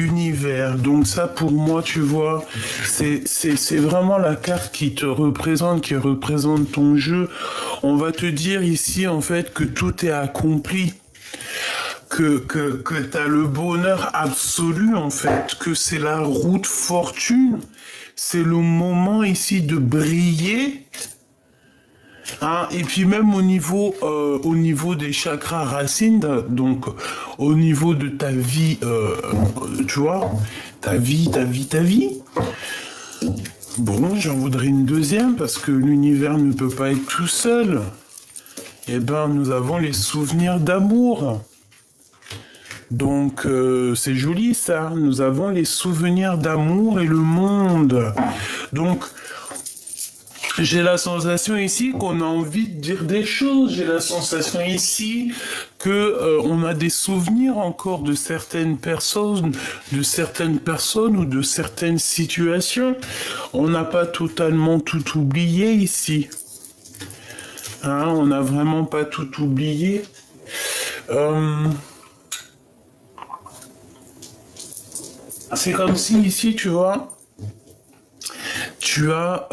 l'univers. Donc ça, pour moi, tu vois, c'est vraiment la carte qui te représente, qui représente ton jeu. On va te dire ici, en fait, que tout est accompli. Que tu as le bonheur absolu, en fait, que c'est la route fortune. C'est le moment ici de briller. Hein, et puis même au niveau des chakras racines, donc au niveau de ta vie, tu vois, ta vie. Bon, j'en voudrais une deuxième parce que l'univers ne peut pas être tout seul. Eh ben, nous avons les souvenirs d'amour. Donc, c'est joli ça. Nous avons les souvenirs d'amour et le monde. Donc, j'ai la sensation ici qu'on a envie de dire des choses. J'ai la sensation ici que on a des souvenirs encore de certaines personnes ou de certaines situations. On n'a pas totalement tout oublié ici. Hein, on n'a vraiment pas tout oublié. C'est comme si ici, tu vois, tu as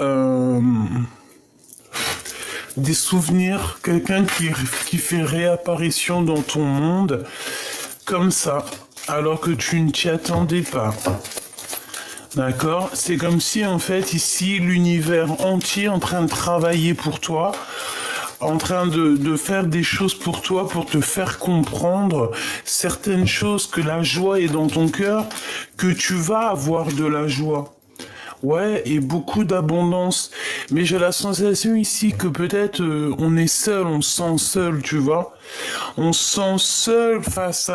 des souvenirs, quelqu'un qui fait réapparition dans ton monde, comme ça, alors que tu ne t'y attendais pas. D'accord? C'est comme si, en fait, ici, l'univers entier est en train de travailler pour toi, en train de faire des choses pour toi, pour te faire comprendre certaines choses, que la joie est dans ton cœur, que tu vas avoir de la joie. Ouais, et beaucoup d'abondance. Mais j'ai la sensation ici que peut-être on est seul, on se sent seul, tu vois. On se sent seul face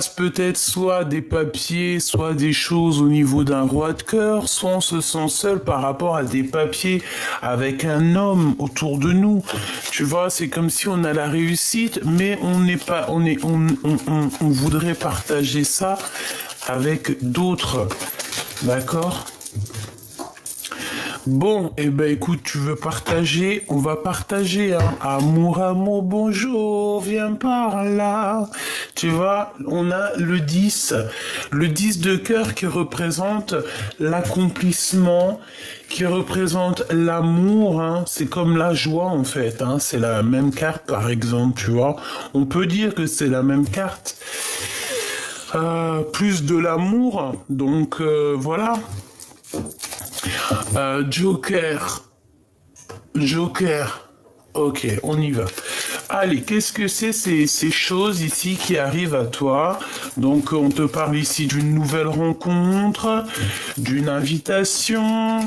peut-être soit à des papiers, soit des choses au niveau d'un roi de cœur, soit on se sent seul par rapport à des papiers avec un homme autour de nous. Tu vois, c'est comme si on a la réussite, mais on n'est pas, on voudrait partager ça avec d'autres. D'accord? Bon, eh ben écoute, tu veux partager? On va partager, hein. Amour, bonjour, viens par là. Tu vois, on a le 10 de cœur qui représente l'accomplissement, qui représente l'amour, hein. C'est comme la joie en fait, hein. C'est la même carte par exemple, tu vois. On peut dire que c'est la même carte. Plus de l'amour, donc voilà. Joker, ok, on y va. Allez, qu'est-ce que c'est ces choses ici qui arrivent à toi? Donc on te parle ici d'une nouvelle rencontre, d'une invitation,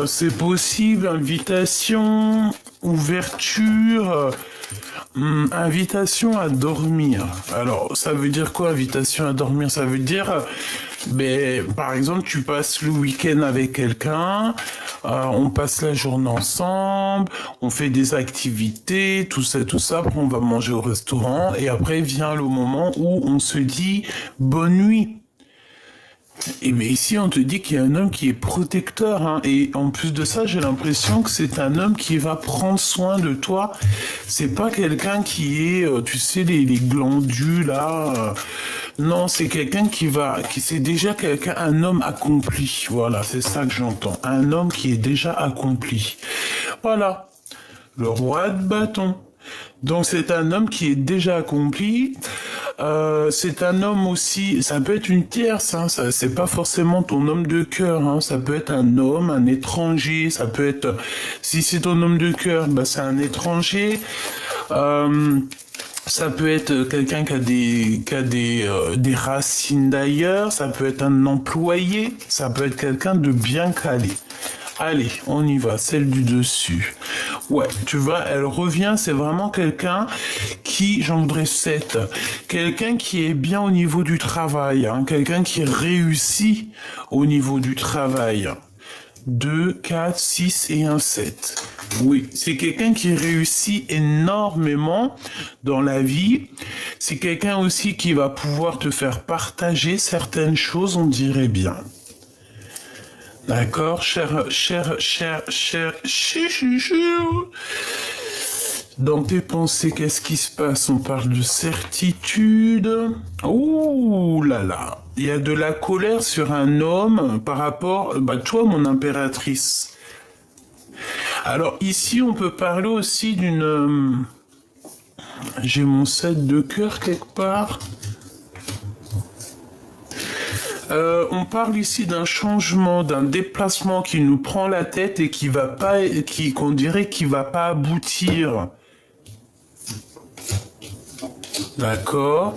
c'est possible, invitation, ouverture... invitation à dormir. Alors, ça veut dire quoi, invitation à dormir? Ça veut dire, par exemple, tu passes le week-end avec quelqu'un, on passe la journée ensemble, on fait des activités, tout ça, après on va manger au restaurant, et après vient le moment où on se dit bonne nuit. Et mais ici, on te dit qu'il y a un homme qui est protecteur, hein, et en plus de ça, j'ai l'impression que c'est un homme qui va prendre soin de toi. C'est pas quelqu'un qui est, tu sais, les glandus là. Non, c'est quelqu'un qui c'est déjà quelqu'un, un homme accompli. Voilà, c'est ça que j'entends. Un homme qui est déjà accompli. Voilà, le roi de bâton. Donc c'est un homme qui est déjà accompli. C'est un homme aussi, ça peut être une tierce, hein, ça, c'est pas forcément ton homme de cœur, hein, ça peut être un homme, un étranger, ça peut être, si c'est ton homme de cœur, c'est un étranger. Ça peut être quelqu'un qui a des racines d'ailleurs, ça peut être un employé, ça peut être quelqu'un de bien calé. Allez, on y va, celle du dessus. Ouais, tu vois, elle revient, c'est vraiment quelqu'un qui, j'en voudrais 7, quelqu'un qui est bien au niveau du travail, hein, quelqu'un qui réussit au niveau du travail. 2, 4, 6 et un 7. Oui, c'est quelqu'un qui réussit énormément dans la vie. C'est quelqu'un aussi qui va pouvoir te faire partager certaines choses, on dirait bien. D'accord, cher. Dans tes pensées, qu'est-ce qui se passe? On parle de certitude. Ouh là là. Il y a de la colère sur un homme par rapport, toi, mon impératrice. Alors ici, on peut parler aussi d'une... J'ai mon 7 de cœur quelque part. On parle ici d'un changement, d'un déplacement qui nous prend la tête et qui va pas, qu'on dirait qui va pas aboutir. D'accord.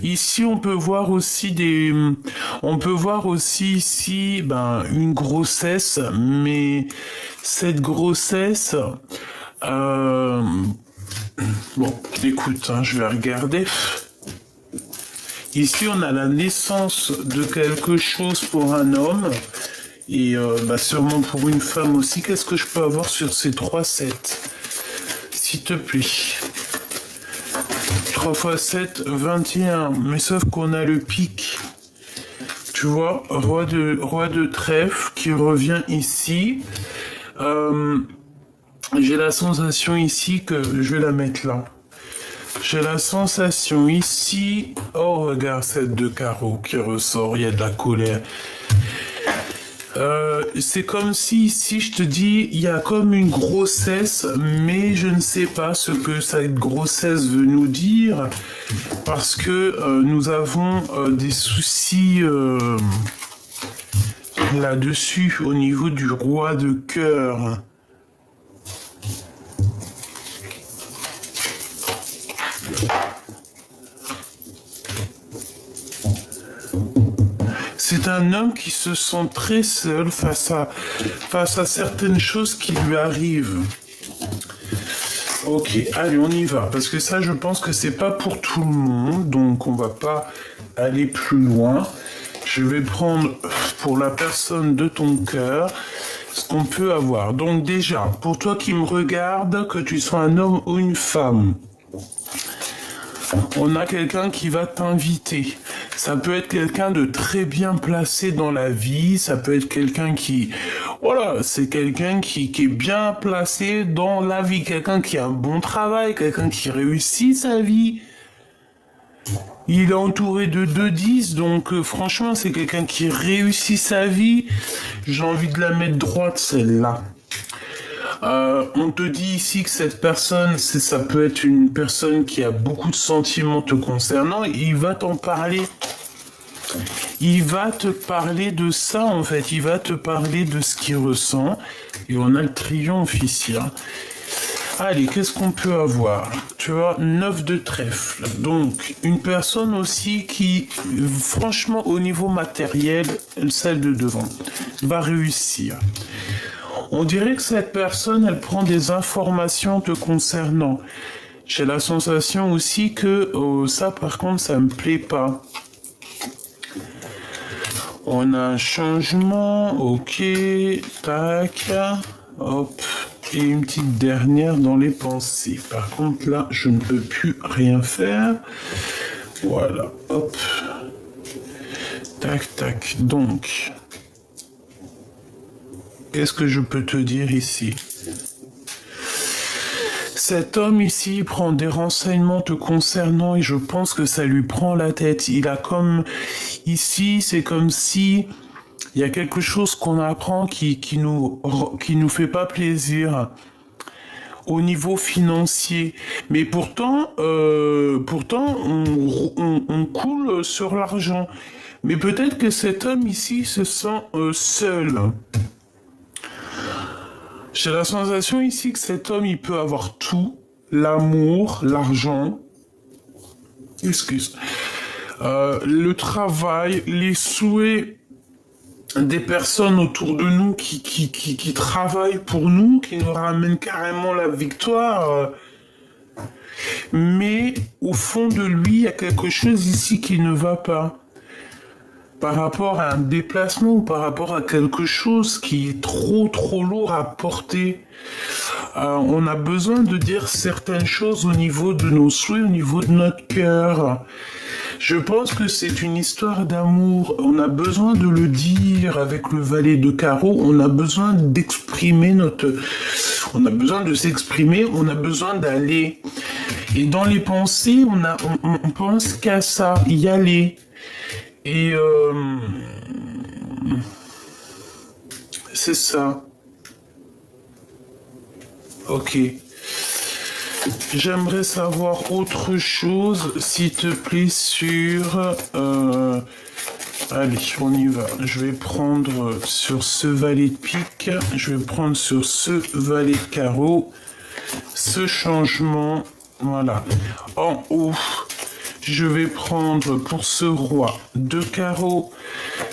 Ici, on peut voir aussi ici, une grossesse, mais cette grossesse, bon, écoute, je vais regarder. Ici, on a la naissance de quelque chose pour un homme et sûrement pour une femme aussi. Qu'est-ce que je peux avoir sur ces 3 sets? S'il te plaît. 3 x 7, 21. Mais sauf qu'on a le pic. Tu vois, roi de trèfle qui revient ici. J'ai la sensation ici que je vais la mettre là. J'ai la sensation ici... Oh, regarde, cette de carreau qui ressort, il y a de la colère. C'est comme si ici, je te dis, il y a comme une grossesse, mais je ne sais pas ce que cette grossesse veut nous dire, parce que nous avons des soucis là-dessus, au niveau du roi de cœur. C'est un homme qui se sent très seul face à certaines choses qui lui arrivent. Ok, allez, on y va. Parce que ça, je pense que c'est pas pour tout le monde. Donc, on va pas aller plus loin. Je vais prendre pour la personne de ton cœur ce qu'on peut avoir. Donc, déjà, pour toi qui me regarde, que tu sois un homme ou une femme, on a quelqu'un qui va t'inviter. Ça peut être quelqu'un de très bien placé dans la vie. Ça peut être quelqu'un qui... Voilà, c'est quelqu'un qui est bien placé dans la vie. Quelqu'un qui a un bon travail. Quelqu'un qui réussit sa vie. Il est entouré de 2-10. Donc franchement, c'est quelqu'un qui réussit sa vie. J'ai envie de la mettre droite, celle-là. On te dit ici que cette personne, ça peut être une personne qui a beaucoup de sentiments te concernant. Il va t'en parler. Il va te parler de ça, en fait. Il va te parler de ce qu'il ressent. Et on a le triomphe ici. Allez, qu'est-ce qu'on peut avoir? Tu vois, 9 de trèfle. Donc, une personne aussi qui, franchement, au niveau matériel, celle de devant, va réussir. On dirait que cette personne, elle prend des informations te concernant. J'ai la sensation aussi que ça, par contre, ça me plaît pas. On a un changement, ok, tac, hop, et une petite dernière dans les pensées. Par contre, là, je ne peux plus rien faire. Voilà, hop, tac, tac. Donc... Qu'est-ce que je peux te dire ici? Cet homme ici prend des renseignements te concernant et je pense que ça lui prend la tête. Il a comme... Ici, c'est comme si il y a quelque chose qu'on apprend qui nous fait pas plaisir au niveau financier. Mais pourtant, on coule sur l'argent. Mais peut-être que cet homme ici se sent seul. J'ai la sensation ici que cet homme, il peut avoir tout. L'amour, l'argent, le travail, les souhaits des personnes autour de nous qui travaillent pour nous, qui nous ramènent carrément la victoire. Mais au fond de lui, il y a quelque chose ici qui ne va pas. Par rapport à un déplacement ou par rapport à quelque chose qui est trop lourd à porter. On a besoin de dire certaines choses au niveau de nos souhaits, au niveau de notre cœur. Je pense que c'est une histoire d'amour. On a besoin de le dire avec le valet de carreau. On a besoin d'exprimer On a besoin de s'exprimer, on a besoin d'aller. Et dans les pensées, on pense qu'à ça, y aller. Et c'est ça. Ok. J'aimerais savoir autre chose, s'il te plaît, sur... Allez, on y va. Je vais prendre sur ce valet de pique. Je vais prendre sur ce valet de carreau. Ce changement. Voilà. En haut, je vais prendre pour ce roi de carreau.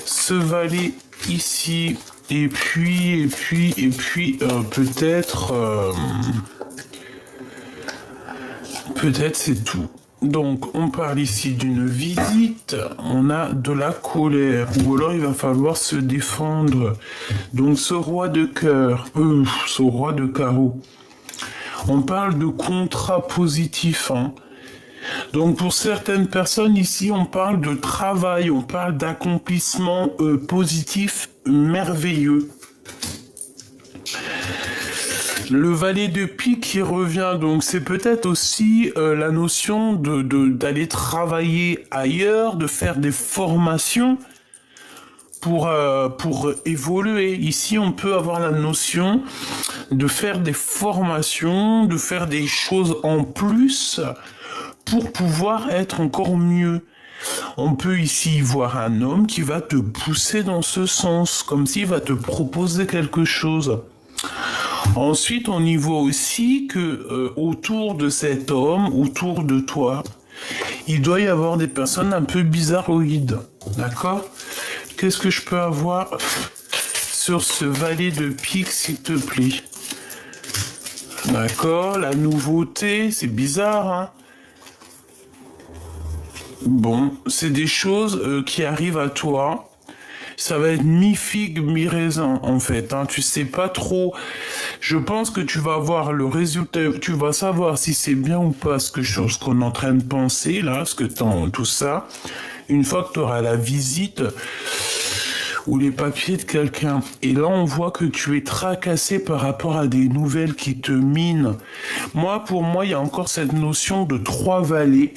Ce valet ici. Et puis, peut-être... peut-être c'est tout. Donc, on parle ici d'une visite, on a de la colère, ou alors il va falloir se défendre. Donc, ce roi de cœur, ce roi de carreau, on parle de contrat positif, hein. Donc, pour certaines personnes ici, on parle de travail, on parle d'accomplissement positif merveilleux. Le valet de pique qui revient, donc c'est peut-être aussi la notion d'aller travailler ailleurs, de faire des formations pour évoluer. Ici, on peut avoir la notion de faire des formations, de faire des choses en plus pour pouvoir être encore mieux. On peut ici voir un homme qui va te pousser dans ce sens, comme s'il va te proposer quelque chose. Ensuite, on y voit aussi que autour de cet homme, autour de toi, il doit y avoir des personnes un peu bizarroïdes. D'accord? Qu'est-ce que je peux avoir sur ce valet de pique, s'il te plaît? D'accord, la nouveauté, c'est bizarre, hein? Bon, c'est des choses qui arrivent à toi. Ça va être mi-figue, mi-raisin, en fait, hein. Tu sais pas trop. Je pense que tu vas voir le résultat, tu vas savoir si c'est bien ou pas ce qu'on est en train de penser, là, tout ça. Une fois que tu auras la visite ou les papiers de quelqu'un. Et là, on voit que tu es tracassé par rapport à des nouvelles qui te minent. Pour moi, il y a encore cette notion de 3 valets.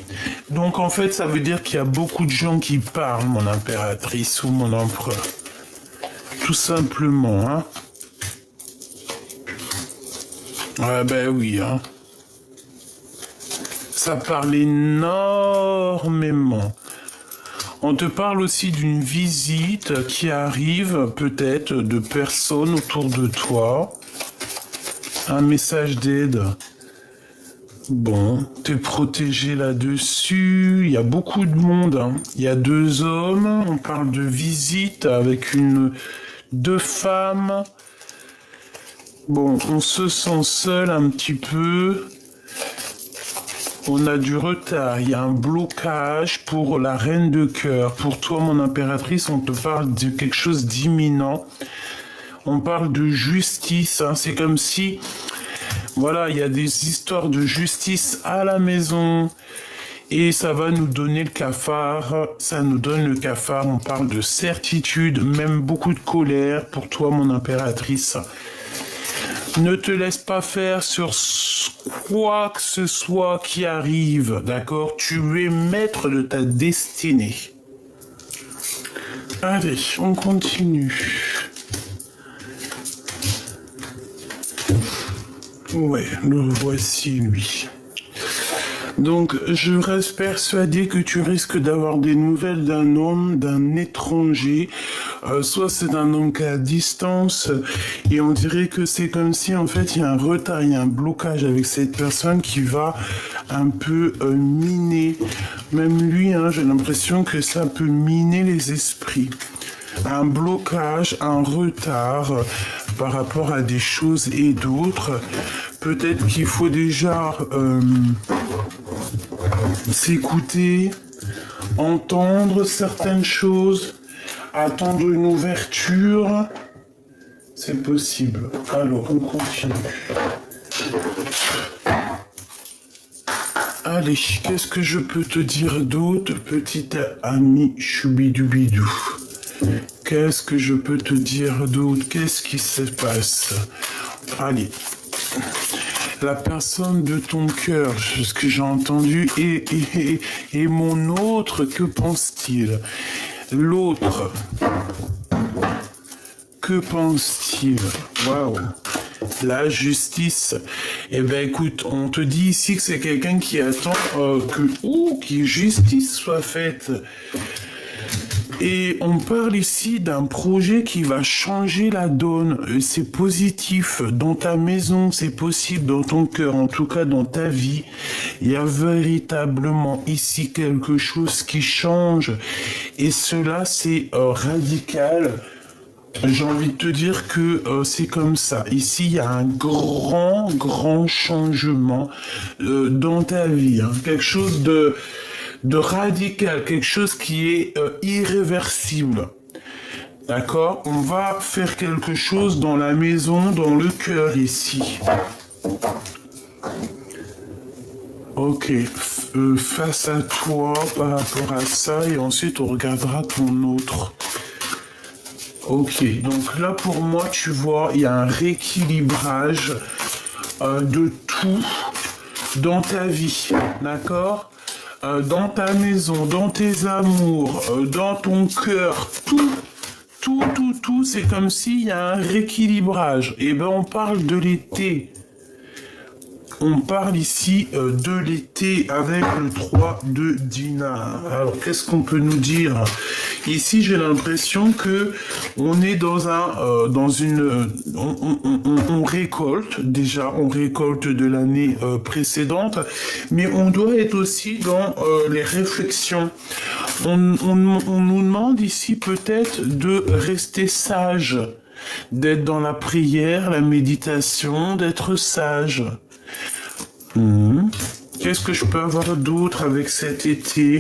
Donc, en fait, ça veut dire qu'il y a beaucoup de gens qui parlent, mon impératrice ou mon empereur. Tout simplement, hein. Ah ben oui, hein. Ça parle énormément. On te parle aussi d'une visite qui arrive peut-être de personnes autour de toi. Un message d'aide. Bon, t'es protégé là-dessus. Il y a beaucoup de monde, hein. Il y a 2 hommes. On parle de visite avec 2 femmes. Bon, on se sent seul un petit peu. On a du retard, il y a un blocage pour la reine de cœur. Pour toi, mon impératrice, on te parle de quelque chose d'imminent. On parle de justice, hein. C'est comme si, voilà, il y a des histoires de justice à la maison. Et ça va nous donner le cafard. Ça nous donne le cafard. On parle de certitude, même beaucoup de colère pour toi, mon impératrice. Ne te laisse pas faire sur quoi que ce soit qui arrive, d'accord? Tu es maître de ta destinée. Allez, on continue. Ouais, le voici, lui. Donc, je reste persuadé que tu risques d'avoir des nouvelles d'un homme, d'un étranger. Soit c'est un homme qui est à distance, et on dirait que c'est comme si, en fait, il y a un retard, il y a un blocage avec cette personne qui va un peu miner. Même lui, hein, j'ai l'impression que ça peut miner les esprits. Un blocage, un retard par rapport à des choses et d'autres. Peut-être qu'il faut déjà s'écouter, entendre certaines choses, attendre une ouverture. C'est possible. Alors, on continue. Allez, qu'est-ce que je peux te dire d'autre, petite amie choubidou-bidou? Qu'est-ce que je peux te dire d'autre? Qu'est-ce qui se passe? Allez, la personne de ton cœur, ce que j'ai entendu, et mon autre, que pense-t-il? L'autre, que pense-t-il? Waouh! La justice. Eh ben écoute, on te dit ici que c'est quelqu'un qui attend que justice soit faite. Et on parle ici d'un projet qui va changer la donne. C'est positif. Dans ta maison, c'est possible. Dans ton cœur, en tout cas dans ta vie, il y a véritablement ici quelque chose qui change. Et cela, c'est radical. J'ai envie de te dire que c'est comme ça. Ici, il y a un grand changement dans ta vie. Hein. Quelque chose de radical, quelque chose qui est irréversible. D'accord? On va faire quelque chose dans la maison, dans le cœur ici. Ok, face à toi par rapport à ça, et ensuite on regardera ton autre. Ok, donc là pour moi, tu vois, il y a un rééquilibrage de tout dans ta vie, d'accord? Dans ta maison, dans tes amours, dans ton cœur, tout, c'est comme s'il y a un rééquilibrage. Et ben on parle de l'été. On parle ici de l'été avec le 3 de dinar. Alors, qu'est-ce qu'on peut nous dire? Ici, j'ai l'impression que on est dans on récolte, déjà, on récolte de l'année précédente, mais on doit être aussi dans les réflexions. On nous demande ici peut-être de rester sage, d'être dans la prière, la méditation, d'être sage. Qu'est-ce que je peux avoir d'autre avec cet été?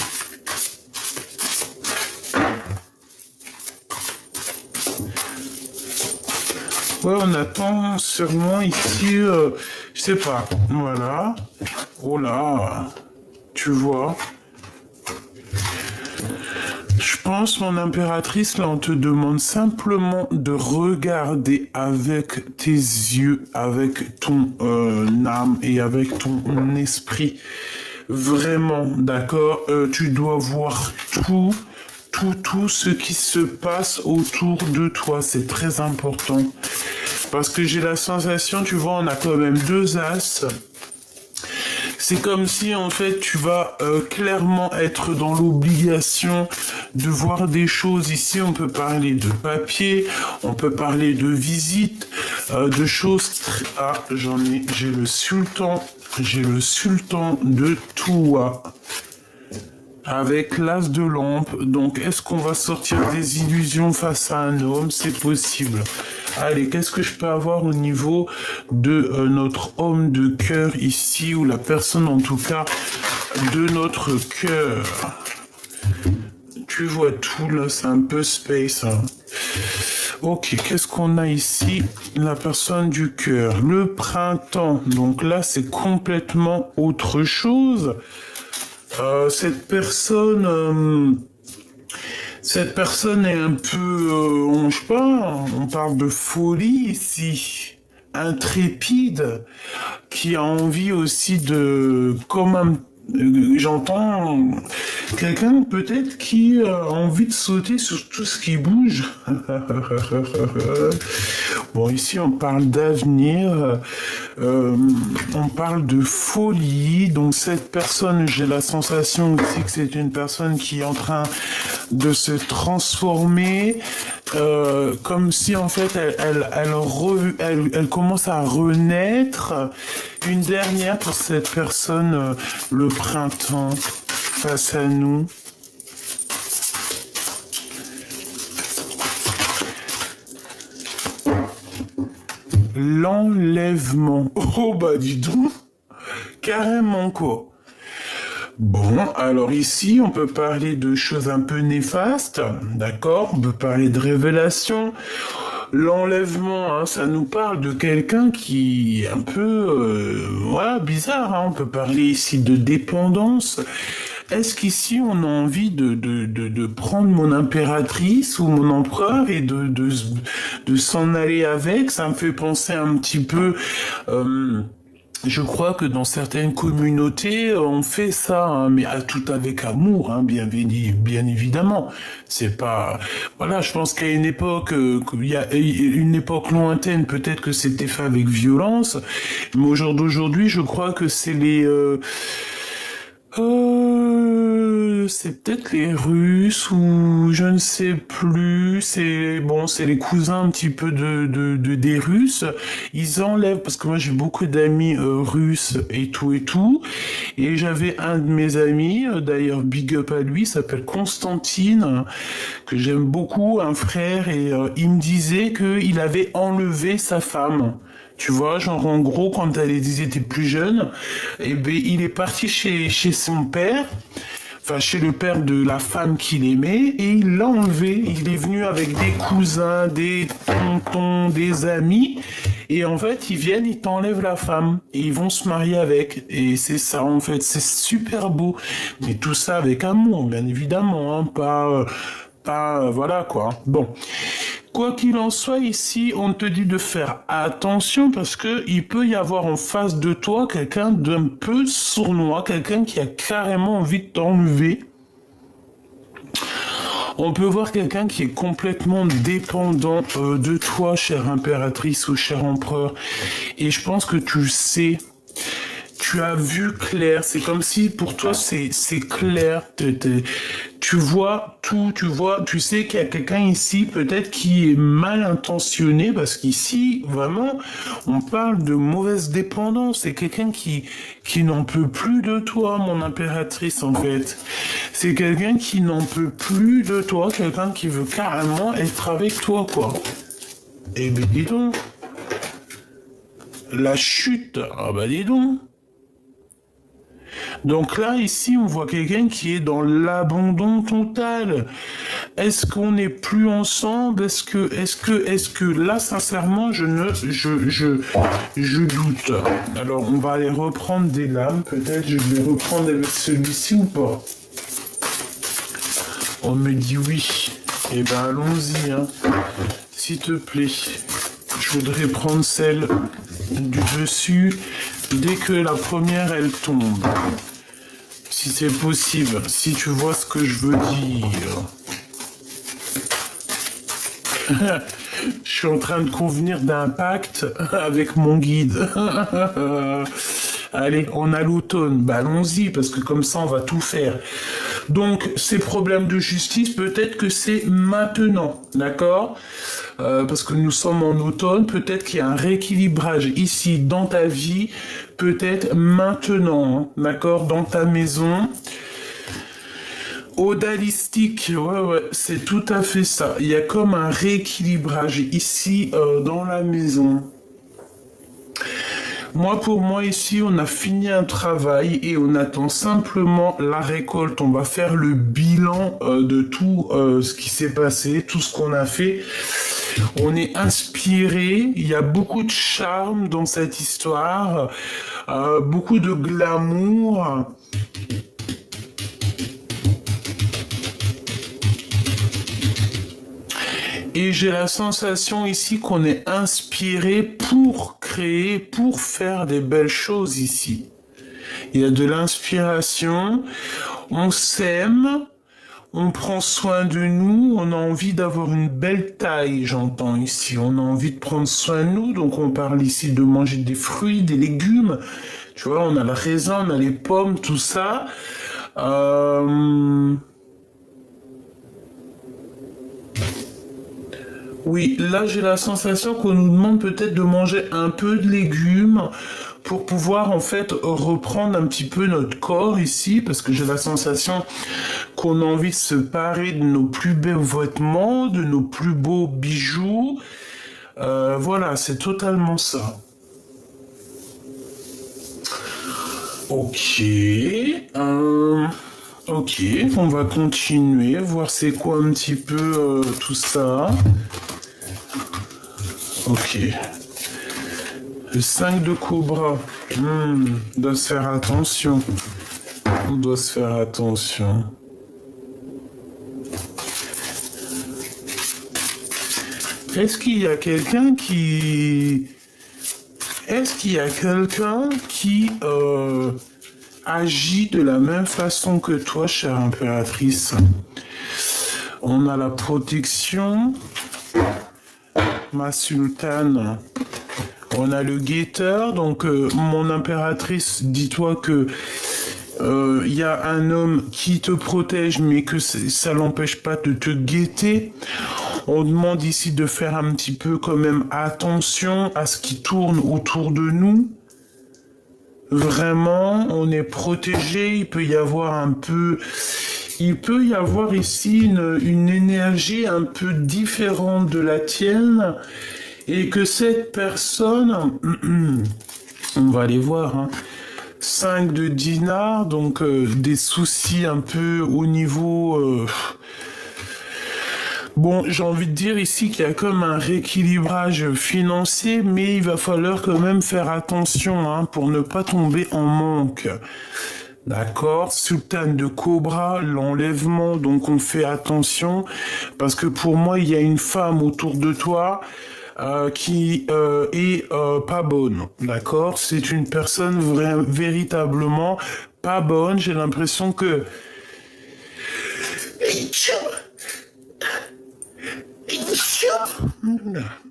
Ouais, on attend sûrement ici, je sais pas, voilà. Oh là, tu vois. Je pense, mon impératrice, là, on te demande simplement de regarder avec tes yeux, avec ton âme et avec ton esprit. Vraiment, d'accord? Tu dois voir tout ce qui se passe autour de toi. C'est très important. Parce que j'ai la sensation, tu vois, on a quand même 2 as. C'est comme si, en fait, tu vas clairement être dans l'obligation de voir des choses. Ici, on peut parler de papier, on peut parler de visite, de choses... Ah, j'ai le sultan de Toua. Avec l'as de lampe. Donc, est-ce qu'on va sortir des illusions face à un homme? C'est possible. Allez, qu'est-ce que je peux avoir au niveau de notre homme de cœur ici, ou la personne en tout cas de notre cœur? Tu vois tout là, c'est un peu space. Hein. Ok, qu'est-ce qu'on a ici? La personne du cœur. Le printemps. Donc là, c'est complètement autre chose. Cette personne est un peu, je sais pas, on parle de folie ici, intrépide, qui a envie aussi de, j'entends quelqu'un peut-être qui a envie de sauter sur tout ce qui bouge. Bon, ici on parle d'avenir, on parle de folie. Donc cette personne, j'ai la sensation aussi que c'est une personne qui est en train de se transformer, comme si en fait elle commence à renaître. Une dernière pour cette personne, le printemps face à nous. L'enlèvement. Oh bah dis donc, carrément quoi. Bon, alors ici, on peut parler de choses un peu néfastes, d'accord? On peut parler de révélation. L'enlèvement, hein, ça nous parle de quelqu'un qui est un peu, voilà, bizarre. Hein. On peut parler ici de dépendance. Est-ce qu'ici, on a envie de prendre mon impératrice ou mon empereur et de de s'en aller avec. Ça me fait penser un petit peu... je crois que dans certaines communautés, on fait ça, hein, mais tout avec amour, hein, bien évidemment. C'est pas, voilà, je pense qu'à une époque, qu'il y a une époque lointaine, peut-être que c'était fait avec violence, mais au jour d'aujourd'hui, je crois que c'est c'est peut-être les Russes ou je ne sais plus. C'est bon, c'est les cousins un petit peu des Russes. Ils enlèvent parce que moi j'ai beaucoup d'amis russes et tout et tout. Et j'avais un de mes amis, d'ailleurs big up à lui, s'appelle Constantine, que j'aime beaucoup, un frère, et il me disait qu'il avait enlevé sa femme. Tu vois, genre en gros, quand ils étaient plus jeunes, eh ben, il est parti chez son père, enfin chez le père de la femme qu'il aimait, et il l'a enlevé. Il est venu avec des cousins, des tontons, des amis, et en fait, ils viennent, ils t'enlèvent la femme, et ils vont se marier avec. Et c'est ça, en fait, c'est super beau. Mais tout ça avec amour, bien évidemment, hein, voilà quoi. Bon. Quoi qu'il en soit, ici, on te dit de faire attention parce que il peut y avoir en face de toi quelqu'un d'un peu sournois, quelqu'un qui a carrément envie de t'enlever. On peut voir quelqu'un qui est complètement dépendant de toi, chère impératrice ou cher empereur. Et je pense que tu le sais. Tu as vu clair, c'est comme si pour toi c'est clair, tu vois tout, tu sais qu'il y a quelqu'un ici peut-être qui est mal intentionné parce qu'ici vraiment on parle de mauvaise dépendance, c'est quelqu'un qui n'en peut plus de toi, mon impératrice en fait. C'est quelqu'un qui n'en peut plus de toi, quelqu'un qui veut carrément être avec toi quoi. Eh ben dis donc, la chute, ah bah dis donc. Donc là, ici, on voit quelqu'un qui est dans l'abandon total. Est-ce qu'on n'est plus ensemble? Est-ce que là, sincèrement, je doute. Alors, on va aller reprendre des lames. Peut-être, je vais reprendre avec celui-ci ou pas? On me dit oui. Eh ben, allons-y, hein. S'il te plaît. Je voudrais prendre celle du dessus dès que la première, elle tombe. Si c'est possible, si tu vois ce que je veux dire. Je suis en train de convenir d'un pacte avec mon guide. Allez, on a l'automne, bah allons-y, parce que comme ça, on va tout faire. Donc, ces problèmes de justice, peut-être que c'est maintenant, d'accord? Parce que nous sommes en automne, peut-être qu'il y a un rééquilibrage ici dans ta vie, peut-être maintenant, hein, d'accord, dans ta maison. Odalistique, ouais, c'est tout à fait ça. Il y a comme un rééquilibrage ici dans la maison. Pour moi, ici, on a fini un travail et on attend simplement la récolte. On va faire le bilan de tout ce qui s'est passé, tout ce qu'on a fait. On est inspiré, il y a beaucoup de charme dans cette histoire, beaucoup de glamour. Et j'ai la sensation ici qu'on est inspiré pour créer, pour faire des belles choses ici. Il y a de l'inspiration, on s'aime, on prend soin de nous, on a envie d'avoir une belle taille, j'entends ici. On a envie de prendre soin de nous, donc on parle ici de manger des fruits, des légumes. Tu vois, on a le raisin, on a les pommes, tout ça. Oui, là j'ai la sensation qu'on nous demande peut-être de manger un peu de légumes pour pouvoir en fait reprendre un petit peu notre corps ici, parce que j'ai la sensation qu'on a envie de se parer de nos plus beaux vêtements, de nos plus beaux bijoux. Voilà, c'est totalement ça. Ok. Ok, on va continuer, voir c'est quoi un petit peu tout ça. Ok. Le 5 de cobra. On doit se faire attention. On doit se faire attention. Est-ce qu'il y a quelqu'un qui... Est-ce qu'il y a quelqu'un qui agit de la même façon que toi, chère impératrice? On a la protection, ma sultane. On a le guetteur, donc mon impératrice, dis-toi que il y a un homme qui te protège, mais que ça l'empêche pas de te guetter. On demande ici de faire un petit peu quand même attention à ce qui tourne autour de nous. Vraiment, on est protégé. Il peut y avoir ici une énergie un peu différente de la tienne. Et que cette personne, on va aller voir, hein, 5 de dinars, donc des soucis un peu au niveau... Bon, j'ai envie de dire ici qu'il y a comme un rééquilibrage financier, mais il va falloir quand même faire attention hein, pour ne pas tomber en manque. D'accord, Sultane de Cobra, l'enlèvement, donc on fait attention, parce que pour moi, il y a une femme autour de toi qui est pas bonne, d'accord? C'est une personne véritablement pas bonne, j'ai l'impression que...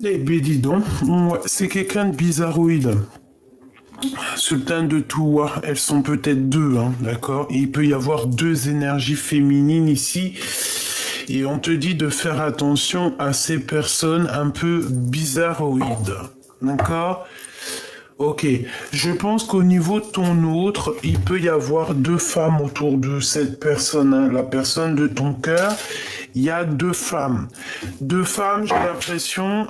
Eh ben dis donc, ouais, c'est quelqu'un de bizarroïde. Sultane de Touwa, elles sont peut-être deux, hein, d'accord? Il peut y avoir deux énergies féminines ici. Et on te dit de faire attention à ces personnes un peu bizarroïdes. D'accord? Ok. Je pense qu'au niveau de ton autre, il peut y avoir deux femmes autour de cette personne, hein, la personne de ton cœur. Il y a deux femmes. Deux femmes, j'ai l'impression...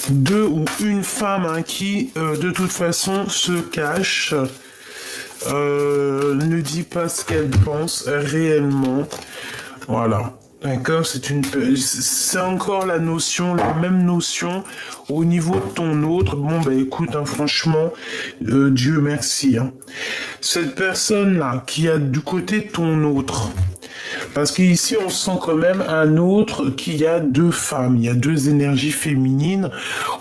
deux ou une femme hein, qui, de toute façon, se cache... ne dit pas ce qu'elle pense réellement. Voilà. D'accord, c'est encore la même notion au niveau de ton autre. Bon, bah écoute, hein, franchement, Dieu merci. Hein. Cette personne-là qui a du côté de ton autre, parce qu'ici on sent quand même un autre qui a deux femmes, il y a deux énergies féminines.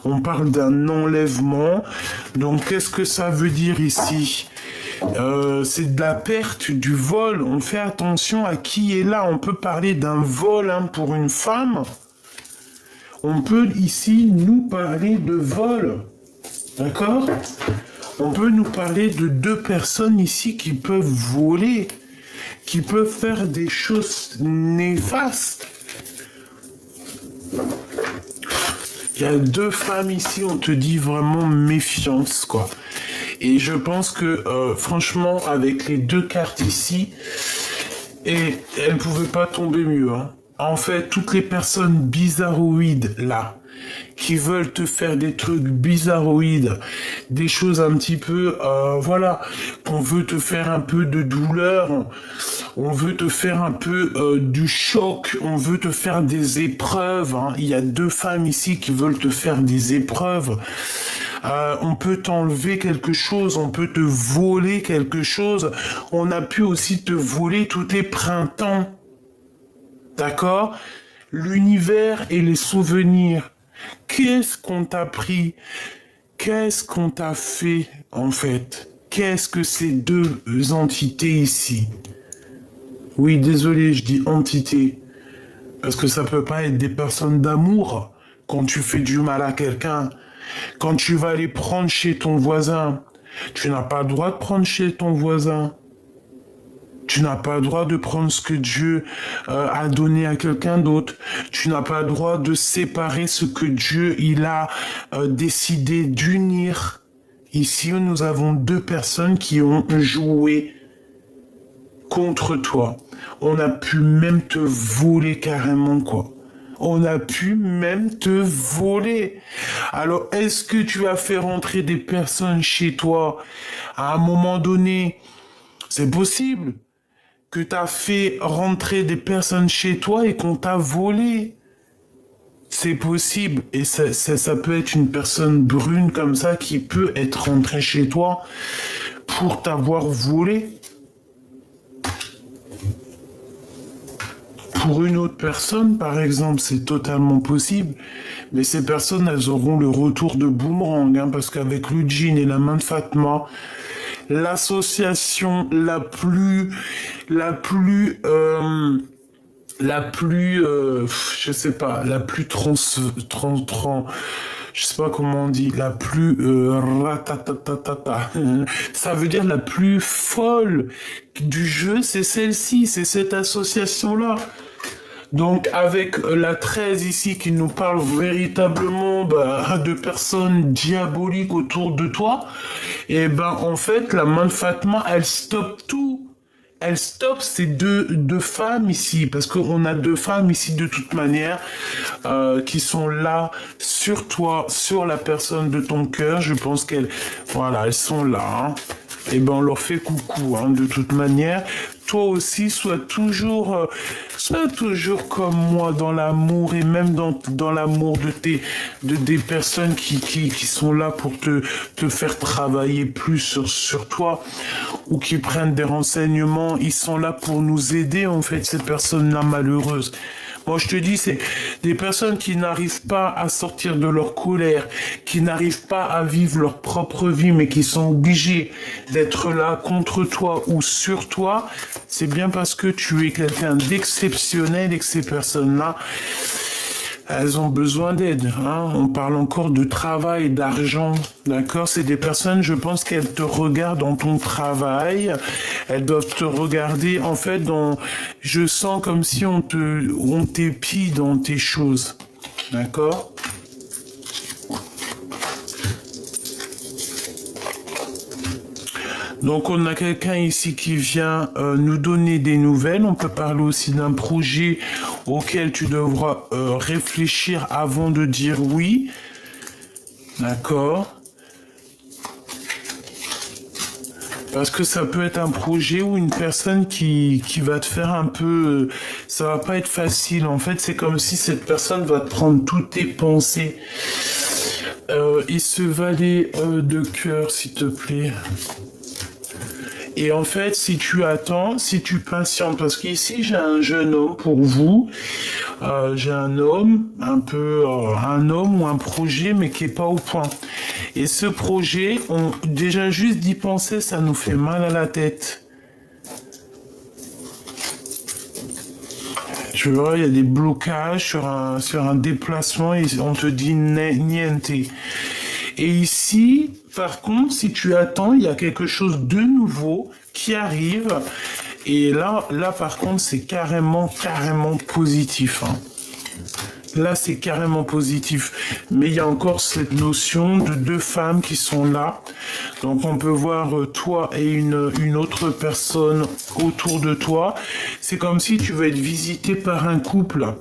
On parle d'un enlèvement. Donc qu'est-ce que ça veut dire ici ? C'est de la perte, du vol. On fait attention à qui est là. On peut parler d'un vol hein, pour une femme. On peut ici nous parler de vol. D'accord ? On peut nous parler de deux personnes ici qui peuvent voler, qui peuvent faire des choses néfastes. Il y a deux femmes ici, on te dit vraiment méfiance, quoi. Et je pense que, franchement, avec les deux cartes ici, et elles ne pouvaient pas tomber mieux. Hein. En fait, toutes les personnes bizarroïdes, là, qui veulent te faire des trucs bizarroïdes, des choses un petit peu, voilà, qu'on veut te faire un peu de douleur, on veut te faire un peu du choc, on veut te faire des épreuves. Hein. Il y a deux femmes ici qui veulent te faire des épreuves. On peut t'enlever quelque chose, on peut te voler quelque chose. On a pu aussi te voler tous tes printemps. D'accord ? L'univers et les souvenirs. Qu'est-ce qu'on t'a pris ? Qu'est-ce qu'on t'a fait, en fait ? Qu'est-ce que ces deux entités ici ? Oui, désolé, je dis entité. Parce que ça peut pas être des personnes d'amour quand tu fais du mal à quelqu'un. Quand tu vas aller prendre chez ton voisin, tu n'as pas le droit de prendre chez ton voisin. Tu n'as pas le droit de prendre ce que Dieu a donné à quelqu'un d'autre. Tu n'as pas le droit de séparer ce que Dieu il a décidé d'unir. Ici, nous avons deux personnes qui ont joué contre toi. On a pu même te voler carrément, quoi. On a pu même te voler. Alors, est-ce que tu as fait rentrer des personnes chez toi à un moment donné? C'est possible que tu as fait rentrer des personnes chez toi et qu'on t'a volé. C'est possible. Et ça peut être une personne brune comme ça qui peut être rentrée chez toi pour t'avoir volé. pour une autre personne, par exemple, c'est totalement possible, mais ces personnes, elles auront le retour de boomerang, hein, parce qu'avec le djinn et la main de Fatma, l'association je sais pas, la plus je sais pas comment on dit, la plus ratatatata. Ça veut dire la plus folle du jeu, c'est celle-ci, c'est cette association-là. Donc avec la 13 ici qui nous parle véritablement de personnes diaboliques autour de toi, et ben en fait la main de Fatma, elle stoppe tout. Elle stoppe ces deux femmes ici, parce qu'on a deux femmes ici de toute manière qui sont là sur toi, sur la personne de ton cœur. Je pense voilà, elles sont là. Hein. Et ben on leur fait coucou, hein, de toute manière. Toi aussi, sois toujours comme moi dans l'amour et même dans l'amour des personnes qui sont là pour te faire travailler plus sur toi ou qui prennent des renseignements. Ils sont là pour nous aider, en fait, ces personnes-là malheureuses. Moi, je te dis, c'est des personnes qui n'arrivent pas à sortir de leur colère, qui n'arrivent pas à vivre leur propre vie, mais qui sont obligés d'être là contre toi ou sur toi. C'est bien parce que tu es quelqu'un d'exceptionnel et que ces personnes-là, elles ont besoin d'aide. Hein. On parle encore de travail, d'argent, d'accord? C'est des personnes, je pense qu'elles te regardent dans ton travail. Elles doivent te regarder, en fait, je sens comme si on t'épie dans tes choses, d'accord? Donc on a quelqu'un ici qui vient nous donner des nouvelles. On peut parler aussi d'un projet auquel tu devras réfléchir avant de dire oui. D'accord. Parce que ça peut être un projet ou une personne qui va te faire un peu... ça va pas être facile. En fait, c'est comme si cette personne va te prendre toutes tes pensées. Et ce valet de cœur, s'il te plaît. Et en fait, si tu attends, si tu patientes, parce qu'ici j'ai un jeune homme pour vous, j'ai un homme, un homme ou un projet, mais qui est pas au point. Et ce projet, déjà juste d'y penser, ça nous fait mal à la tête. Tu vois, il y a des blocages sur un déplacement et on te dit niente. Et ici, par contre, si tu attends, il y a quelque chose de nouveau qui arrive. Et là par contre, c'est carrément positif. Hein. Là, c'est carrément positif. Mais il y a encore cette notion de deux femmes qui sont là. Donc, on peut voir toi et une autre personne autour de toi. C'est comme si tu vas être visité par un couple.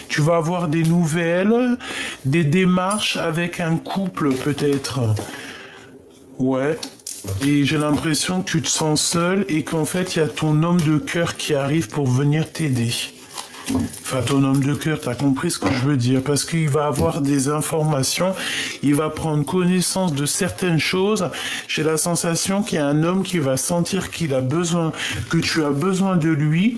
Tu vas avoir des nouvelles, des démarches avec un couple peut-être. Ouais. Et j'ai l'impression que tu te sens seul et qu'en fait, il y a ton homme de cœur qui arrive pour venir t'aider. Enfin, ton homme de cœur, t'as compris ce que je veux dire, parce qu'il va avoir des informations, il va prendre connaissance de certaines choses. J'ai la sensation qu'il y a un homme qui va sentir qu'il a besoin, que tu as besoin de lui,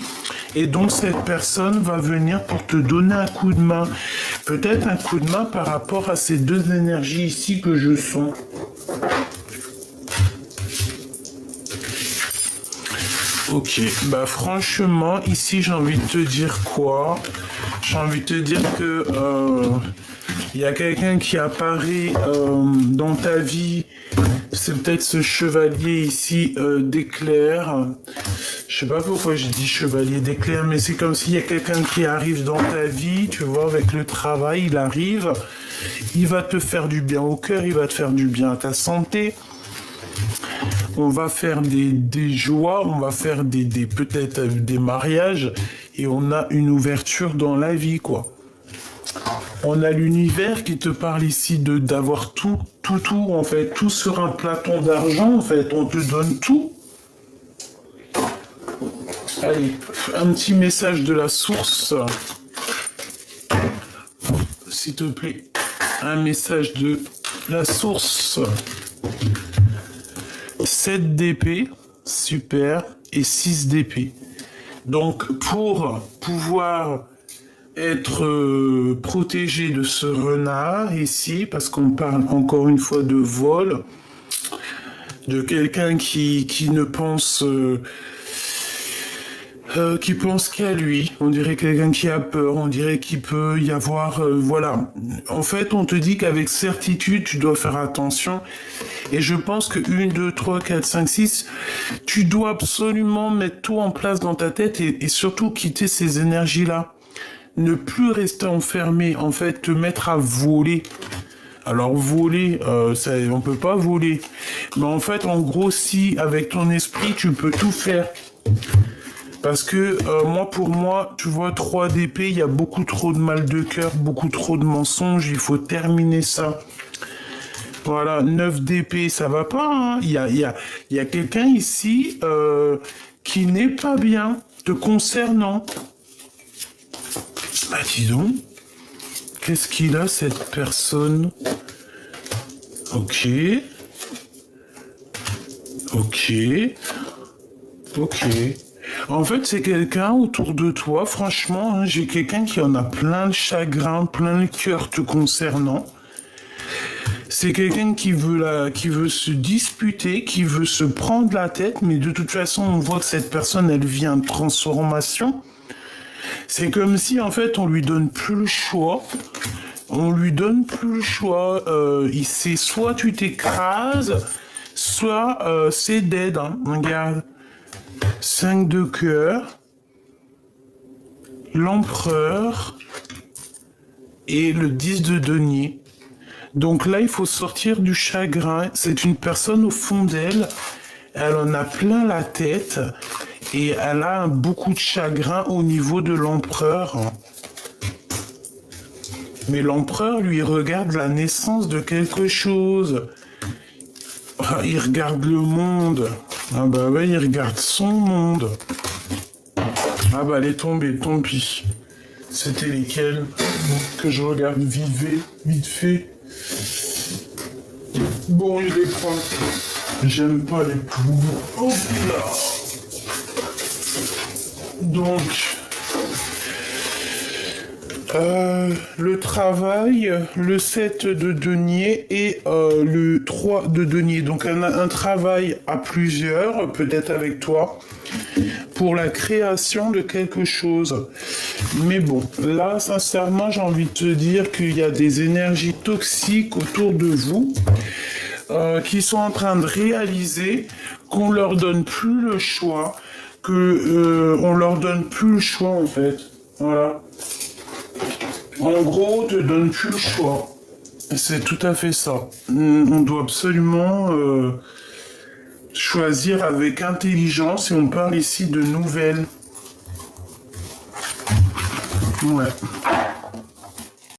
et donc cette personne va venir pour te donner un coup de main. Peut-être un coup de main par rapport à ces deux énergies ici que je sens. Ok, bah franchement, ici j'ai envie de te dire quoi? J'ai envie de te dire que y a quelqu'un qui apparaît dans ta vie. C'est peut-être ce chevalier ici d'éclair. Je sais pas pourquoi j'ai dit chevalier d'éclair, mais c'est comme s'il y a quelqu'un qui arrive dans ta vie, tu vois, avec le travail, il arrive, il va te faire du bien au cœur, il va te faire du bien à ta santé. On va faire des joies, on va faire peut-être des mariages et on a une ouverture dans la vie, quoi. On a l'univers qui te parle ici d'avoir tout, en fait, tout sur un plateau d'argent, en fait, on te donne tout. Allez, un petit message de la source. S'il te plaît, un message de la source. 7 d'épée, super, et 6 d'épée. Donc, pour pouvoir être protégé de ce renard ici, parce qu'on parle encore une fois de vol, de quelqu'un qui ne pense... qui pense qu'à lui. On dirait quelqu'un qui a peur, on dirait qu'il peut y avoir... voilà. En fait, on te dit qu'avec certitude, tu dois faire attention. Et je pense que 1, 2, 3, 4, 5, 6, tu dois absolument mettre tout en place dans ta tête et surtout quitter ces énergies-là. Ne plus rester enfermé, en fait, te mettre à voler. Alors voler, on peut pas voler. Mais en fait, en gros, si avec ton esprit, tu peux tout faire. Parce que pour moi, tu vois, 3 d'épée, il y a beaucoup trop de mal de cœur, beaucoup trop de mensonges, il faut terminer ça. Voilà, 9 d'épée, ça va pas, hein. Il y a quelqu'un ici qui n'est pas bien te concernant. Ah, dis donc, qu'est-ce qu'il a, cette personne? Ok. Ok. Ok. En fait, c'est quelqu'un autour de toi, franchement, hein, j'ai quelqu'un qui en a plein de chagrin, plein de cœur te concernant. C'est quelqu'un qui veut se disputer, qui veut se prendre la tête, mais de toute façon, on voit que cette personne, elle vient de transformation. C'est comme si, en fait, on lui donne plus le choix. On lui donne plus le choix. C'est soit tu t'écrases, soit c'est dead. Hein. Regarde. 5 de cœur, l'empereur et le 10 de denier. Donc là, il faut sortir du chagrin. C'est une personne au fond d'elle. Elle en a plein la tête et elle a beaucoup de chagrin au niveau de l'empereur. Mais l'empereur, lui, regarde la naissance de quelque chose. Il regarde le monde. Ah bah ouais, il regarde son monde. Ah bah elle est tombée, tant pis. C'était lesquels que je regarde vite fait. Bon, je les prends. J'aime pas les poux. Hop là. Donc, le travail, le 7 de denier et le 3 de denier. Donc un travail à plusieurs, peut-être avec toi, pour la création de quelque chose. Mais bon, là, sincèrement, j'ai envie de te dire qu'il y a des énergies toxiques autour de vous qui sont en train de réaliser qu'on leur donne plus le choix, on leur donne plus le choix en fait. Voilà. En gros, on te donne plus le choix. C'est tout à fait ça. On doit absolument choisir avec intelligence et on parle ici de nouvelles. Ouais.